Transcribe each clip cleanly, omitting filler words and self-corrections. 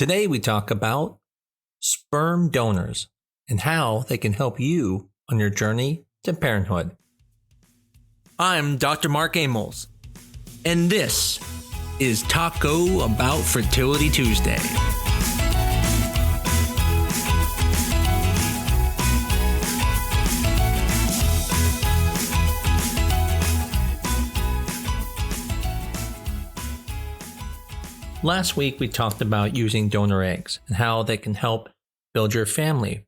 Today we talk about sperm donors and how they can help you on your journey to parenthood. I'm Dr. Mark Amols, and this is Taco Bout Fertility Tuesday. Last week, we talked about using donor eggs and how they can help build your family.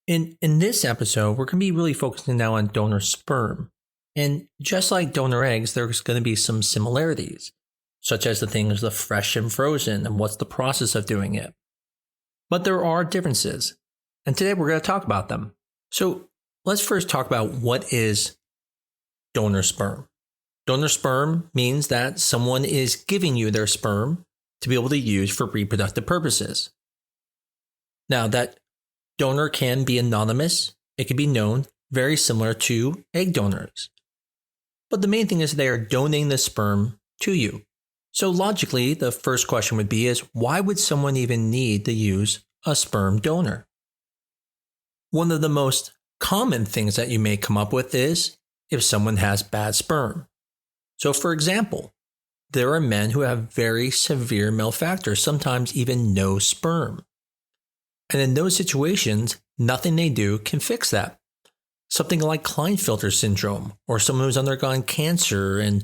In this episode, we're going to be really focusing now on donor sperm. And just like donor eggs, there's going to be some similarities, such as the things of fresh and frozen and what's the process of doing it. But there are differences, and today we're going to talk about them. So let's first talk about what is donor sperm. Donor sperm means that someone is giving you their sperm to be able to use for reproductive purposes. Now, that donor can be anonymous. It can be known, very similar to egg donors. But the main thing is they are donating the sperm to you. So logically, the first question would be why would someone even need to use a sperm donor? One of the most common things that you may come up with is if someone has bad sperm. So, for example, there are men who have very severe male factors, sometimes even no sperm. And in those situations, nothing they do can fix that. Something like Klinefelter syndrome, or someone who's undergone cancer and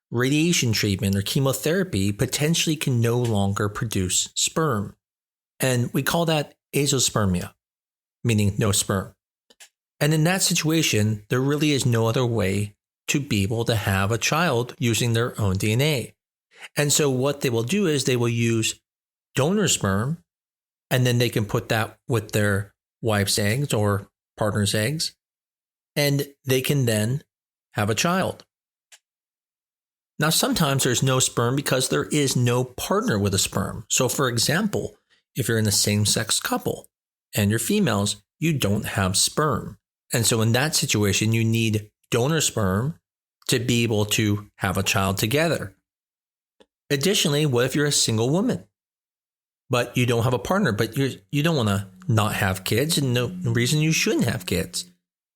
radiation treatment or chemotherapy potentially can no longer produce sperm. And we call that azoospermia, meaning no sperm. And in that situation, there really is no other way to be able to have a child using their own DNA. And so what they will do is they will use donor sperm, and then they can put that with their wife's eggs or partner's eggs, and they can then have a child. Now, sometimes there's no sperm because there is no partner with a sperm. So for example, if you're in a same-sex couple and you're females, you don't have sperm. And so in that situation, you need donor sperm to be able to have a child together. Additionally, what if you're a single woman, but you don't have a partner, but you don't want to not have kids, and no reason you shouldn't have kids.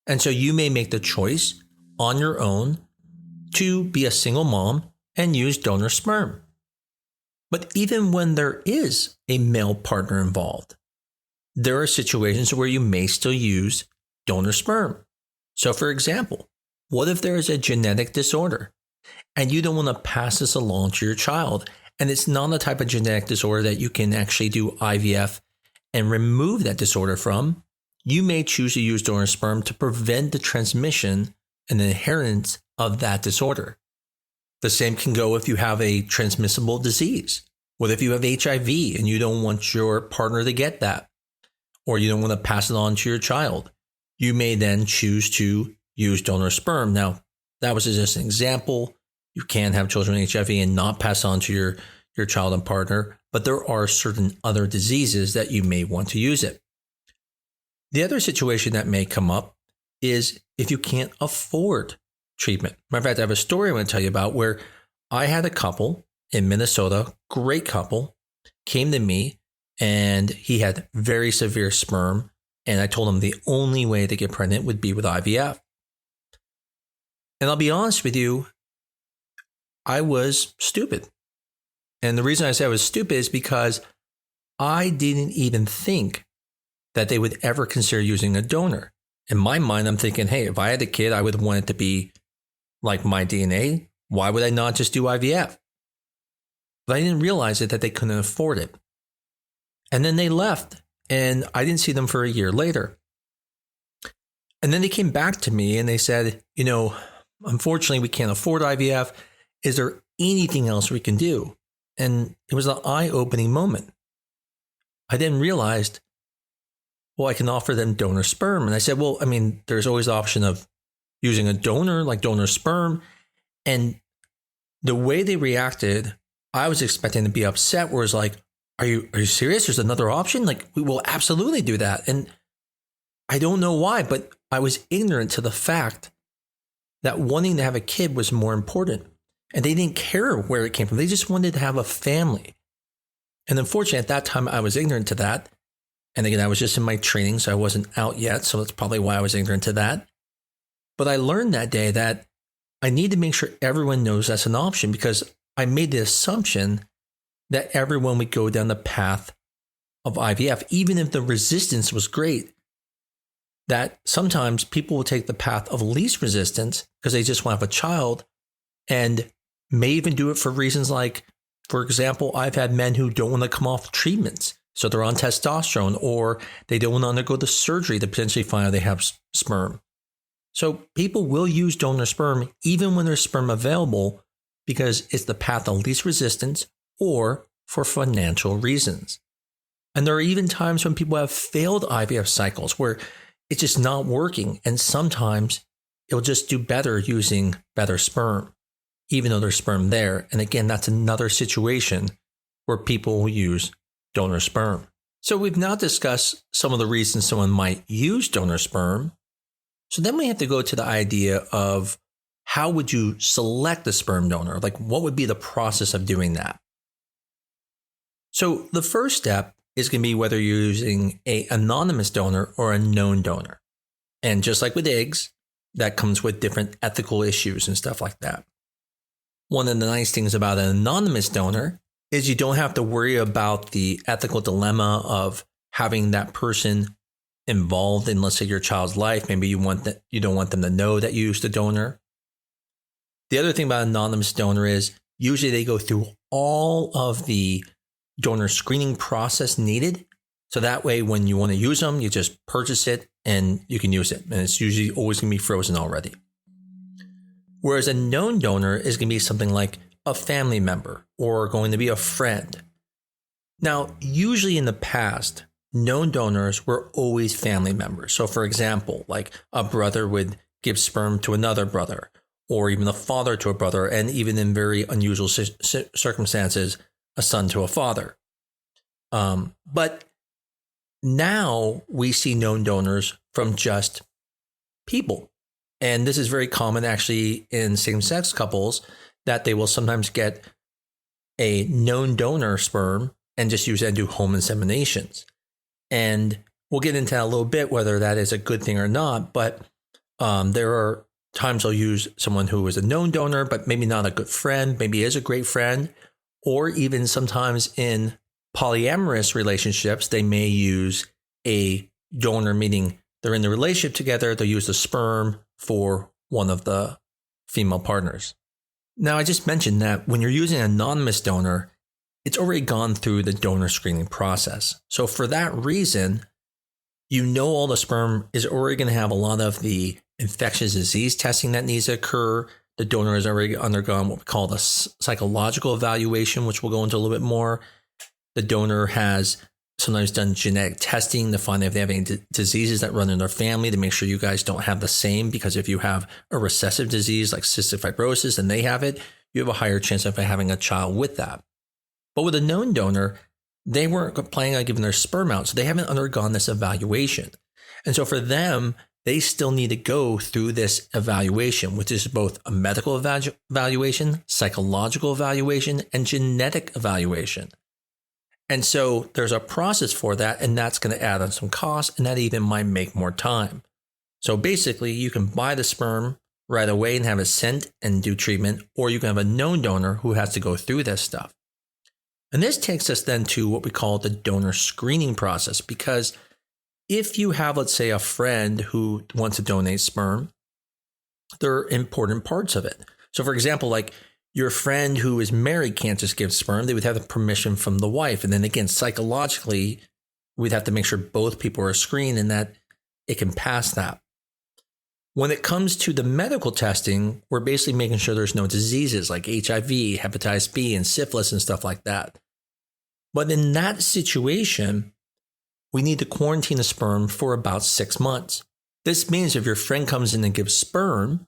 And so you may make the choice on your own to be a single mom and use donor sperm. But even when there is a male partner involved, there are situations where you may still use donor sperm. So for example, what if there is a genetic disorder and you don't want to pass this along to your child, and it's not the type of genetic disorder that you can actually do IVF and remove that disorder from? You may choose to use donor sperm to prevent the transmission and the inheritance of that disorder. The same can go if you have a transmissible disease. What if you have HIV and you don't want your partner to get that, or you don't want to pass it on to your child? You may then choose to use donor sperm. Now, that was just an example. You can have children with HIV and not pass on to your child and partner, but there are certain other diseases that you may want to use it. The other situation that may come up is if you can't afford treatment. Matter of fact, I have a story I want to tell you about where I had a couple in Minnesota, great couple, came to me, and he had very severe sperm. And I told him the only way to get pregnant would be with IVF. And I'll be honest with you, I was stupid. And the reason I say I was stupid is because I didn't even think that they would ever consider using a donor. In my mind, I'm thinking, hey, if I had a kid, I would want it to be like my DNA. Why would I not just do IVF? But I didn't realize that they couldn't afford it. And then they left. And I didn't see them for a year later. And then they came back to me and they said, unfortunately, we can't afford IVF. Is there anything else we can do? And it was an eye-opening moment. I then realized, I can offer them donor sperm. And I said, there's always the option of using a donor, like donor sperm. And the way they reacted, I was expecting to be upset, where it's like, Are you serious? There's another option? Like, we will absolutely do that. And I don't know why, but I was ignorant to the fact that wanting to have a kid was more important. And they didn't care where it came from. They just wanted to have a family. And unfortunately, at that time, I was ignorant to that. And again, I was just in my training, so I wasn't out yet. So that's probably why I was ignorant to that. But I learned that day that I need to make sure everyone knows that's an option, because I made the assumption that everyone would go down the path of IVF, even if the resistance was great. That sometimes people will take the path of least resistance because they just want to have a child, and may even do it for reasons like, for example, I've had men who don't want to come off treatments. So they're on testosterone, or they don't want to undergo the surgery to potentially find out they have sperm. So people will use donor sperm even when there's sperm available, because it's the path of least resistance or for financial reasons. And there are even times when people have failed IVF cycles where it's just not working. And sometimes it'll just do better using better sperm, even though there's sperm there. And again, that's another situation where people will use donor sperm. So we've now discussed some of the reasons someone might use donor sperm. So then we have to go to the idea of how would you select a sperm donor? Like, what would be the process of doing that? So the first step is going to be whether you're using an anonymous donor or a known donor. And just like with eggs, that comes with different ethical issues and stuff like that. One of the nice things about an anonymous donor is you don't have to worry about the ethical dilemma of having that person involved in, let's say, your child's life. Maybe you don't want them to know that you used a donor. The other thing about anonymous donor is usually they go through all of the donor screening process needed. So that way, when you want to use them, you just purchase it and you can use it. And it's usually always going to be frozen already. Whereas a known donor is going to be something like a family member or going to be a friend. Now, usually in the past, known donors were always family members. So for example, like a brother would give sperm to another brother, or even a father to a brother, and even in very unusual circumstances, a son to a father. But now we see known donors from just people. And this is very common actually in same-sex couples, that they will sometimes get a known donor sperm and just use it and do home inseminations. And we'll get into that a little bit, whether that is a good thing or not. But there are times they'll use someone who is a known donor, but maybe not a good friend, maybe is a great friend. Or even sometimes in polyamorous relationships, they may use a donor, meaning they're in the relationship together. They'll use the sperm for one of the female partners. Now, I just mentioned that when you're using an anonymous donor, it's already gone through the donor screening process. So for that reason, you know all the sperm is already going to have a lot of the infectious disease testing that needs to occur. The donor has already undergone what we call the psychological evaluation, which we'll go into a little bit more. The donor has sometimes done genetic testing to find if they have any diseases that run in their family, to make sure you guys don't have the same, because if you have a recessive disease like cystic fibrosis and they have it, you have a higher chance of having a child with that. But with a known donor, they weren't planning on giving their sperm out, so they haven't undergone this evaluation. And so for them, they still need to go through this evaluation, which is both a medical evaluation, psychological evaluation, and genetic evaluation. And so there's a process for that, and that's going to add on some costs, and that even might make more time. So basically, you can buy the sperm right away and have it sent and do treatment, or you can have a known donor who has to go through this stuff. And this takes us then to what we call the donor screening process, because if you have, let's say, a friend who wants to donate sperm, there are important parts of it. So for example, like your friend who is married can't just give sperm. They would have the permission from the wife. And then again, psychologically, we'd have to make sure both people are screened and that it can pass that. When it comes to the medical testing, we're basically making sure there's no diseases like HIV, hepatitis B, and syphilis and stuff like that. But in that situation, we need to quarantine the sperm for about 6 months. This means if your friend comes in and gives sperm,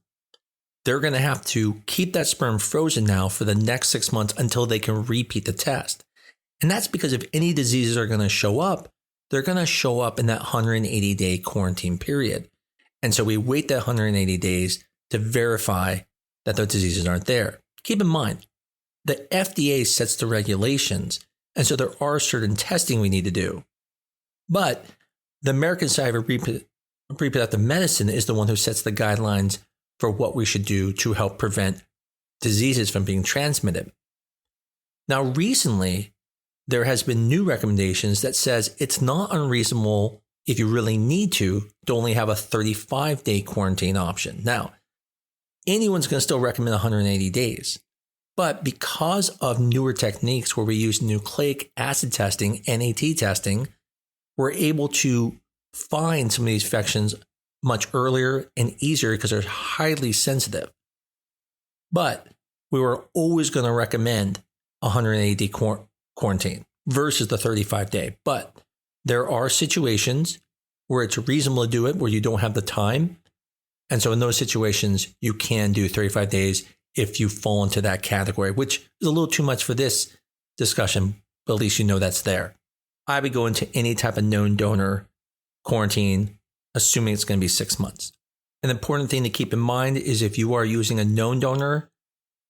they're going to have to keep that sperm frozen now for the next 6 months until they can repeat the test. And that's because if any diseases are going to show up, they're going to show up in that 180-day quarantine period. And so we wait that 180 days to verify that the diseases aren't there. Keep in mind, the FDA sets the regulations And so there are certain testing we need to do. But the American Society of Reproductive Medicine is the one who sets the guidelines for what we should do to help prevent diseases from being transmitted. Now, recently, there has been new recommendations that says it's not unreasonable if you really need to only have a 35-day quarantine option. Now, anyone's going to still recommend 180 days. But because of newer techniques where we use nucleic acid testing, NAT testing, we're able to find some of these infections much earlier and easier because they're highly sensitive. But we were always going to recommend 180-day quarantine versus the 35-day. But there are situations where it's reasonable to do it, where you don't have the time. And so in those situations, you can do 35 days if you fall into that category, which is a little too much for this discussion, but at least you know that's there. I would go into any type of known donor quarantine, assuming it's going to be 6 months. An important thing to keep in mind is if you are using a known donor,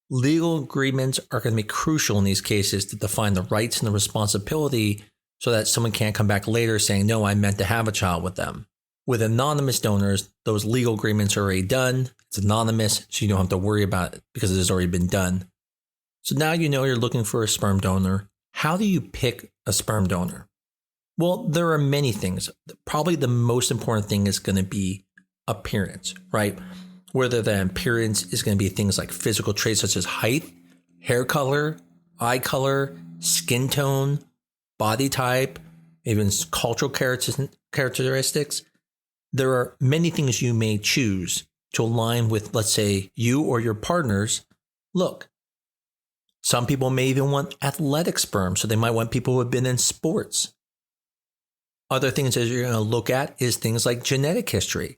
legal agreements are going to be crucial in these cases to define the rights and the responsibility so that someone can't come back later saying, no, I meant to have a child with them. With anonymous donors, those legal agreements are already done. It's anonymous, so you don't have to worry about it because it has already been done. So now you know you're looking for a sperm donor. How do you pick a sperm donor? Well, there are many things. Probably the most important thing is going to be appearance, right? Whether the appearance is going to be things like physical traits such as height, hair color, eye color, skin tone, body type, even cultural characteristics. There are many things you may choose to align with, let's say, you or your partner's look. Some people may even want athletic sperm, so they might want people who have been in sports. Other things that you're going to look at is things like genetic history.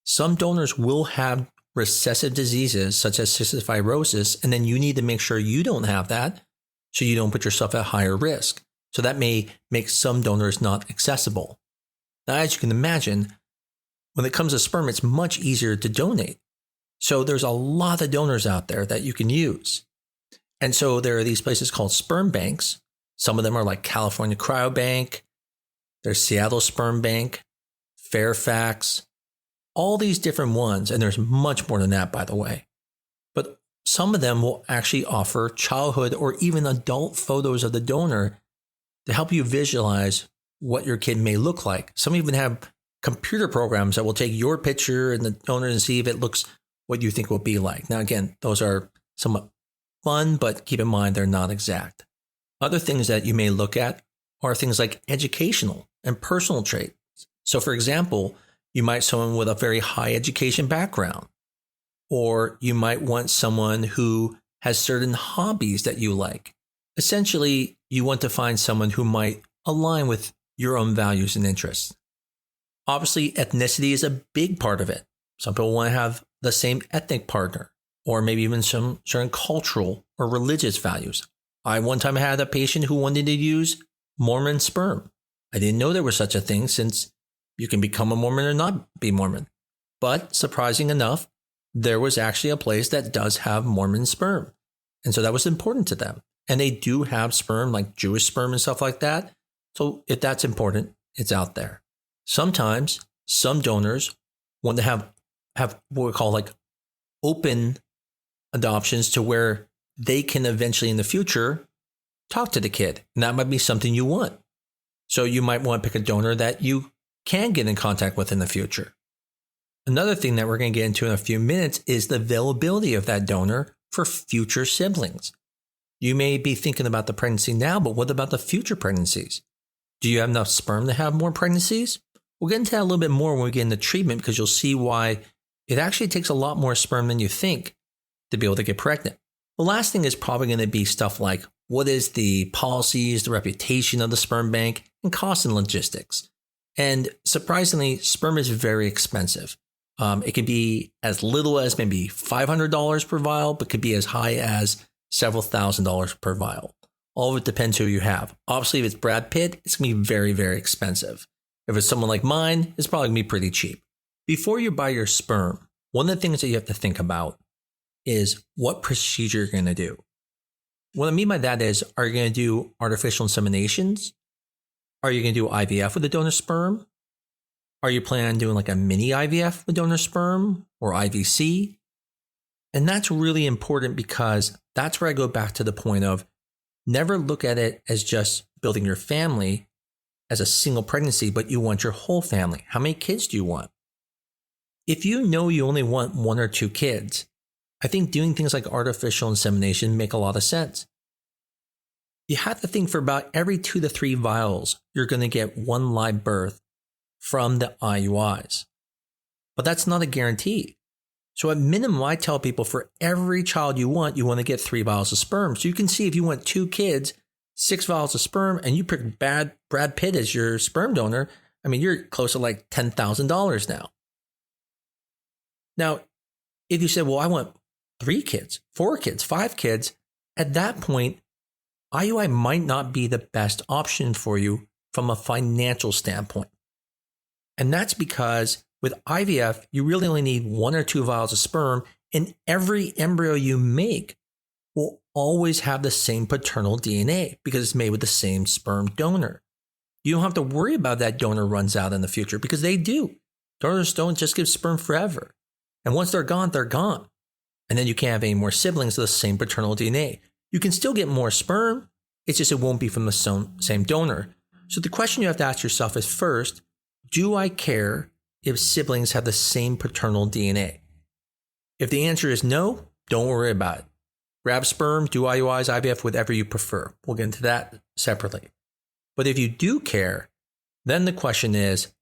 Some donors will have recessive diseases such as cystic fibrosis, and then you need to make sure you don't have that so you don't put yourself at higher risk. So that may make some donors not accessible. Now, as you can imagine, when it comes to sperm, it's much easier to donate. So there's a lot of donors out there that you can use. And so there are these places called sperm banks. Some of them are like California Cryobank, there's Seattle Sperm Bank, Fairfax, all these different ones. And there's much more than that, by the way. But some of them will actually offer childhood or even adult photos of the donor to help you visualize what your kid may look like. Some even have computer programs that will take your picture and the donor and see if it looks what you think it will be like. Now, again, those are somewhat fun, but keep in mind they're not exact. Other things that you may look at are things like educational and personal traits. So, for example, you might someone with a very high education background, or you might want someone who has certain hobbies that you like. Essentially, you want to find someone who might align with your own values and interests. Obviously, ethnicity is a big part of it. Some people want to have the same ethnic partner, or maybe even some certain cultural or religious values. I one time had a patient who wanted to use Mormon sperm. I didn't know there was such a thing since you can become a Mormon or not be Mormon. But surprising enough, there was actually a place that does have Mormon sperm. And so that was important to them. And they do have sperm like Jewish sperm and stuff like that. So if that's important, it's out there. Sometimes some donors want to have what we call like open adoptions to where they can eventually in the future talk to the kid. And that might be something you want. So you might want to pick a donor that you can get in contact with in the future. Another thing that we're going to get into in a few minutes is the availability of that donor for future siblings. You may be thinking about the pregnancy now, but what about the future pregnancies? Do you have enough sperm to have more pregnancies? We'll get into that a little bit more when we get into treatment because you'll see why it actually takes a lot more sperm than you think to be able to get pregnant. The last thing is probably going to be stuff like what is the policies, the reputation of the sperm bank, and cost and logistics. And surprisingly, sperm is very expensive. It can be as little as maybe $500 per vial, but could be as high as several $1,000s per vial. All of it depends who you have. Obviously, if it's Brad Pitt, it's going to be very, very expensive. If it's someone like mine, it's probably going to be pretty cheap. Before you buy your sperm, one of the things that you have to think about is what procedure you're going to do. What I mean by that is, are you going to do artificial inseminations? Are you going to do IVF with the donor sperm? Are you planning on doing like a mini IVF with donor sperm or IVC? And that's really important because that's where I go back to the point of never look at it as just building your family as a single pregnancy, but you want your whole family. How many kids do you want? If you know you only want 1 or 2 kids, I think doing things like artificial insemination make a lot of sense. You have to think for about every 2 to 3 vials, you're going to get 1 live birth from the IUIs. But that's not a guarantee. So at minimum, I tell people for every child you want to get 3 vials of sperm. So you can see if you want 2 kids, 6 vials of sperm, and you pick Brad Pitt as your sperm donor, I mean, you're close to like $10,000 now. Now, if you said, well, I want 3 kids, 4 kids, 5 kids, at that point, IUI might not be the best option for you from a financial standpoint. And that's because with IVF, you really only need 1 or 2 vials of sperm, and every embryo you make will always have the same paternal DNA because it's made with the same sperm donor. You don't have to worry about that donor runs out in the future because they do. Donors don't just give sperm forever. And once they're gone, they're gone. And then you can't have any more siblings of the same paternal DNA. You can still get more sperm. It's just it won't be from the same donor. So the question you have to ask yourself is first, do I care if siblings have the same paternal DNA? If the answer is no, don't worry about it. Grab sperm, do IUIs, IVF, whatever you prefer. We'll get into that separately. But if you do care, then the question is,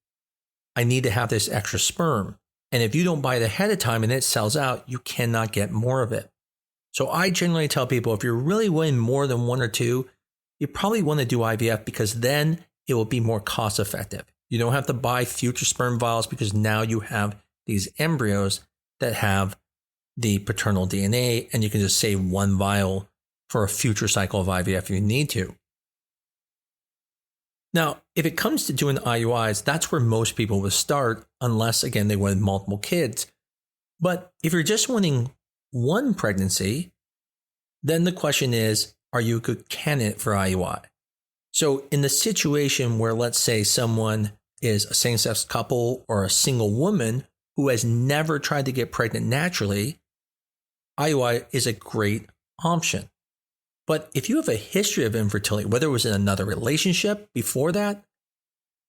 I need to have this extra sperm. And if you don't buy it ahead of time and it sells out, you cannot get more of it. So I generally tell people if you're really wanting more than 1 or 2, you probably want to do IVF because then it will be more cost effective. You don't have to buy future sperm vials because now you have these embryos that have the paternal DNA and you can just save 1 vial for a future cycle of IVF if you need to. Now, if it comes to doing IUIs, that's where most people will start unless, again, they want multiple kids. But if you're just wanting 1 pregnancy, then the question is, are you a good candidate for IUI? So in the situation where, let's say, someone is a same-sex couple or a single woman who has never tried to get pregnant naturally, IUI is a great option. But if you have a history of infertility, whether it was in another relationship before that,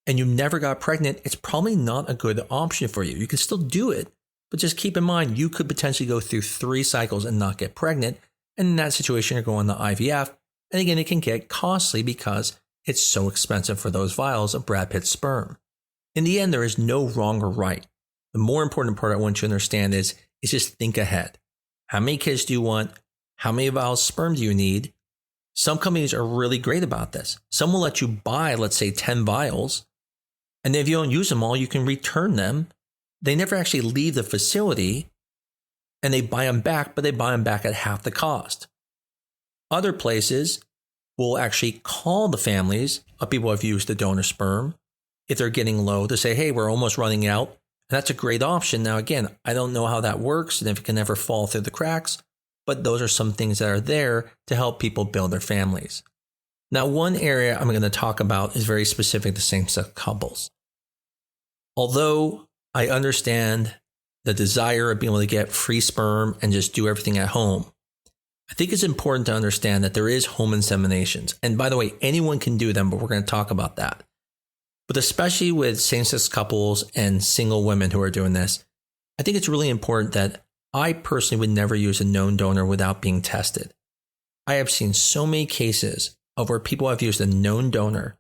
and you never got pregnant, it's probably not a good option for you. You can still do it, but just keep in mind, you could potentially go through 3 cycles and not get pregnant. And in that situation, you're going to IVF. And again, it can get costly because it's so expensive for those vials of Brad Pitt's sperm. In the end, there is no wrong or right. The more important part I want you to understand is just think ahead. How many kids do you want? How many vials of sperm do you need? Some companies are really great about this. Some will let you buy, let's say, 10 vials. And if you don't use them all, you can return them. They never actually leave the facility and they buy them back, but they buy them back at half the cost. Other places will actually call the families of people who have used the donor sperm if they're getting low to say, hey, we're almost running out. And that's a great option. Now, again, I don't know how that works and if it can ever fall through the cracks, but those are some things that are there to help people build their families. Now, one area I'm going to talk about is very specific to same-sex couples. Although I understand the desire of being able to get free sperm and just do everything at home, I think it's important to understand that there is home inseminations. And by the way, anyone can do them, but we're going to talk about that. But especially with same-sex couples and single women who are doing this, I think it's really important that I personally would never use a known donor without being tested. I have seen so many cases of where people have used a known donor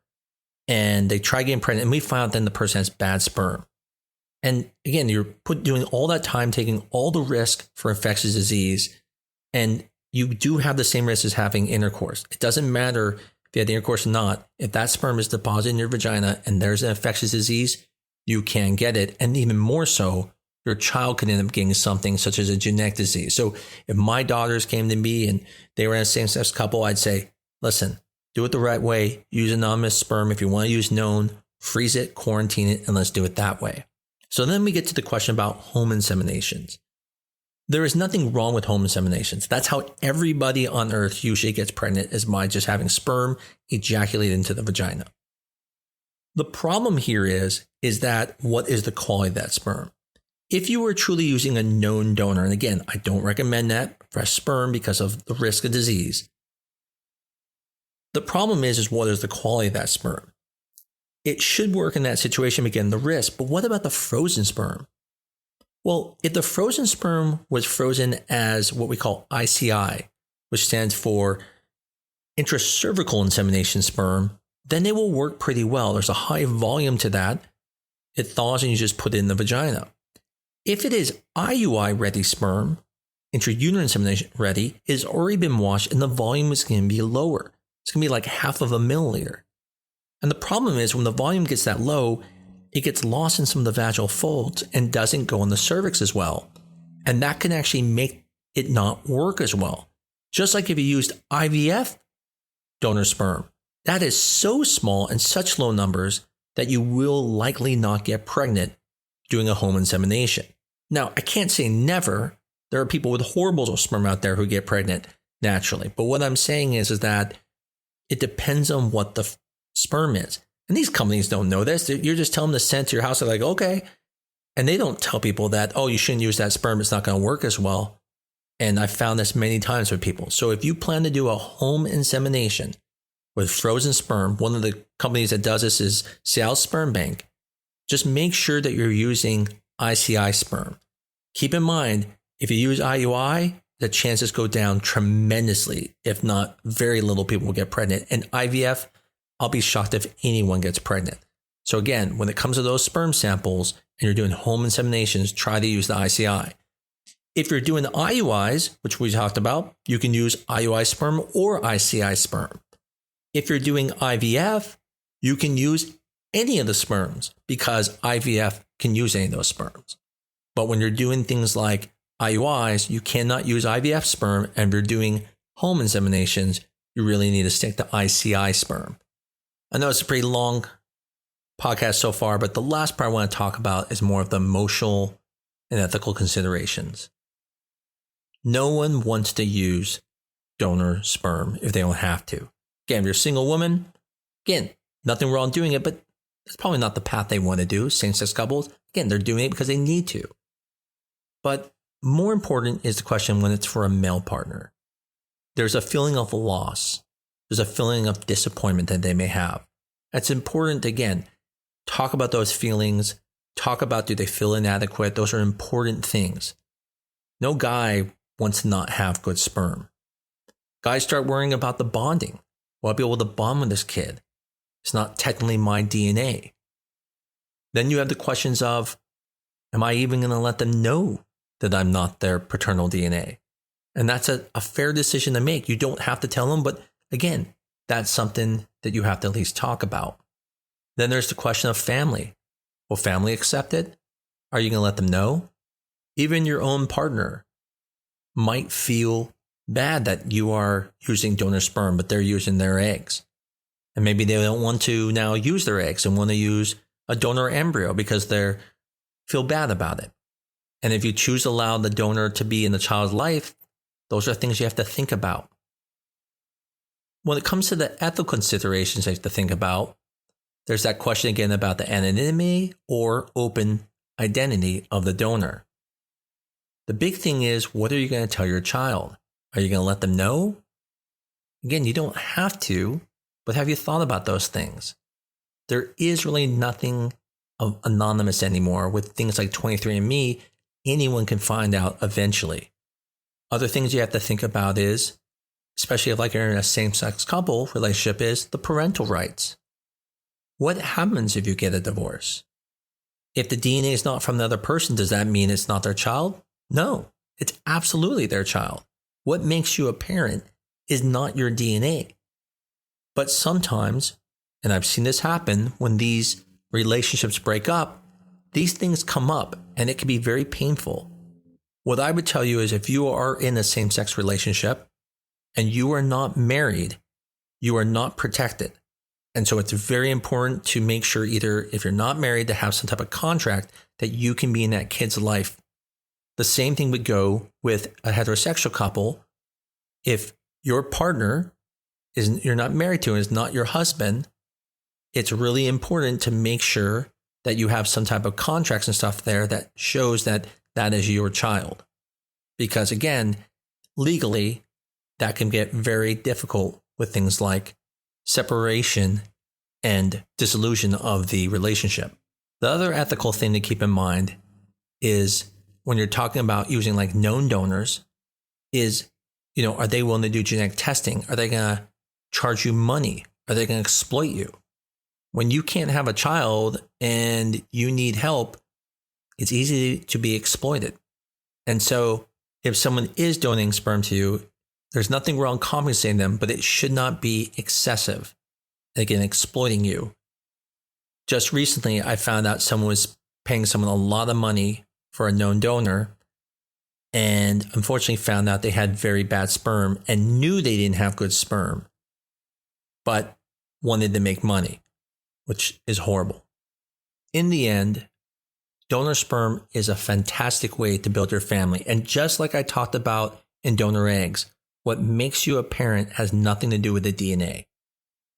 and they try getting pregnant and we find out then the person has bad sperm. And again, you're doing all that time, taking all the risk for infectious disease, and you do have the same risk as having intercourse. It doesn't matter if you had intercourse or not. If that sperm is deposited in your vagina and there's an infectious disease, you can get it. And even more so, your child could end up getting something such as a genetic disease. So if my daughters came to me and they were in a same-sex couple, I'd say, listen, do it the right way. Use anonymous sperm. If you want to use known, freeze it, quarantine it, and let's do it that way. So then we get to the question about home inseminations. There is nothing wrong with home inseminations. That's how everybody on earth usually gets pregnant, is by just having sperm ejaculate into the vagina. The problem here is that what is the quality of that sperm? If you were truly using a known donor, and again, I don't recommend that, fresh sperm, because of the risk of disease. The problem is what is the quality of that sperm? It should work in that situation, again, the risk, but what about the frozen sperm? Well, if the frozen sperm was frozen as what we call ICI, which stands for intracervical insemination sperm, then they will work pretty well. There's a high volume to that. It thaws and you just put it in the vagina. If it is IUI ready sperm, intrauterine insemination ready, it's already been washed and the volume is going to be lower. It's going to be like half of a milliliter. And the problem is when the volume gets that low, it gets lost in some of the vaginal folds and doesn't go in the cervix as well. And that can actually make it not work as well. Just like if you used IVF donor sperm, that is so small and such low numbers that you will likely not get pregnant doing a home insemination. Now, I can't say never. There are people with horrible sperm out there who get pregnant naturally. But what I'm saying is that it depends on what the sperm is. And these companies don't know this. You're just telling them to send to your house. They're like, okay. And they don't tell people that, oh, you shouldn't use that sperm. It's not going to work as well. And I've found this many times with people. So if you plan to do a home insemination with frozen sperm, one of the companies that does this is Seattle Sperm Bank. Just make sure that you're using ICI sperm. Keep in mind, if you use IUI, the chances go down tremendously. If not, very little people will get pregnant. And IVF, I'll be shocked if anyone gets pregnant. So again, when it comes to those sperm samples and you're doing home inseminations, try to use the ICI. If you're doing the IUIs, which we talked about, you can use IUI sperm or ICI sperm. If you're doing IVF, you can use any of the sperms because IVF can use any of those sperms. But when you're doing things like IUIs, you cannot use IVF sperm. And if you're doing home inseminations, you really need to stick to ICI sperm. I know it's a pretty long podcast so far, but the last part I want to talk about is more of the emotional and ethical considerations. No one wants to use donor sperm if they don't have to. Again, if you're a single woman, again, nothing wrong doing it, but it's probably not the path they want to do. Same-sex couples, again, they're doing it because they need to. But more important is the question when it's for a male partner. There's a feeling of loss. There's a feeling of disappointment that they may have. It's important to, again, talk about those feelings. Talk about, do they feel inadequate? Those are important things. No guy wants to not have good sperm. Guys start worrying about the bonding. Will I be able to bond with this kid? It's not technically my DNA. Then you have the questions of, am I even going to let them know that I'm not their paternal DNA? And that's a fair decision to make. You don't have to tell them, but again, that's something that you have to at least talk about. Then there's the question of family. Will family accept it? Are you going to let them know? Even your own partner might feel bad that you are using donor sperm, but they're using their eggs. And maybe they don't want to now use their eggs and want to use a donor embryo because they feel bad about it. And if you choose to allow the donor to be in the child's life, those are things you have to think about. When it comes to the ethical considerations you have to think about, there's that question again about the anonymity or open identity of the donor. The big thing is, what are you going to tell your child? Are you going to let them know? Again, you don't have to, but have you thought about those things? There is really nothing anonymous anymore. With things like 23andMe, anyone can find out eventually. Other things you have to think about is, especially if like you're in a same-sex couple relationship, is the parental rights. What happens if you get a divorce? If the DNA is not from the other person, does that mean it's not their child? No, it's absolutely their child. What makes you a parent is not your DNA. But sometimes, and I've seen this happen, when these relationships break up, these things come up and it can be very painful. What I would tell you is if you are in a same-sex relationship and you are not married, you are not protected. And so it's very important to make sure either if you're not married to have some type of contract that you can be in that kid's life The same thing would go with a heterosexual couple. If your partner you're not married to and is not your husband, it's really important to make sure that you have some type of contracts and stuff there that shows that that is your child. Because again, legally, that can get very difficult with things like separation and dissolution of the relationship. The other ethical thing to keep in mind is when you're talking about using like known donors is, are they willing to do genetic testing? Are they going to charge you money? Are they going to exploit you? When you can't have a child and you need help, it's easy to be exploited. And so if someone is donating sperm to you, there's nothing wrong compensating them, but it should not be excessive. Again, exploiting you. Just recently, I found out someone was paying someone a lot of money for a known donor, and unfortunately found out they had very bad sperm and knew they didn't have good sperm, but wanted to make money, which is horrible. In the end, donor sperm is a fantastic way to build your family. And just like I talked about in donor eggs, what makes you a parent has nothing to do with the DNA.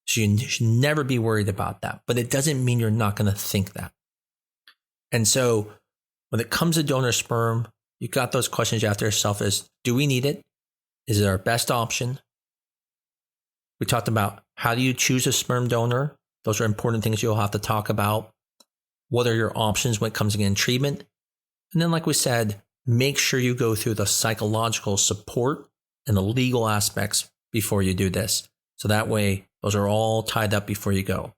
So you should never be worried about that. But it doesn't mean you're not going to think that. And so when it comes to donor sperm, you got those questions you have to yourself is, do we need it? Is it our best option? We talked about how do you choose a sperm donor? Those are important things you'll have to talk about. What are your options when it comes to treatment? And then, like we said, make sure you go through the psychological support and the legal aspects before you do this. So that way, those are all tied up before you go.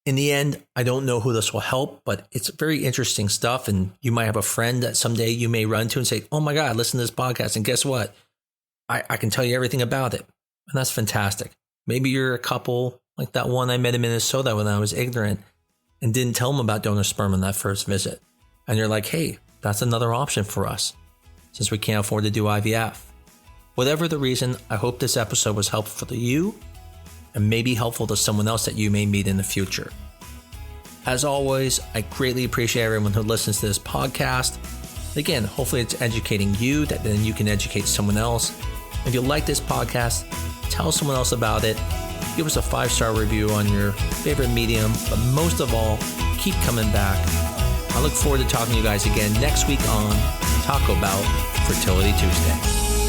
In the end, I don't know who this will help, but it's very interesting stuff. And you might have a friend that someday you may run to and say, oh my God, listen to this podcast. And guess what? I can tell you everything about it. And that's fantastic. Maybe you're a couple like that one I met in Minnesota when I was ignorant and didn't tell them about donor sperm on that first visit. And you're like, hey, that's another option for us since we can't afford to do IVF. Whatever the reason, I hope this episode was helpful to you and maybe helpful to someone else that you may meet in the future. As always, I greatly appreciate everyone who listens to this podcast. Again, hopefully it's educating you that then you can educate someone else. If you like this podcast, tell someone else about it. Give us a 5-star review on your favorite medium, but most of all, keep coming back. I look forward to talking to you guys again next week on Taco Bout Fertility Tuesday.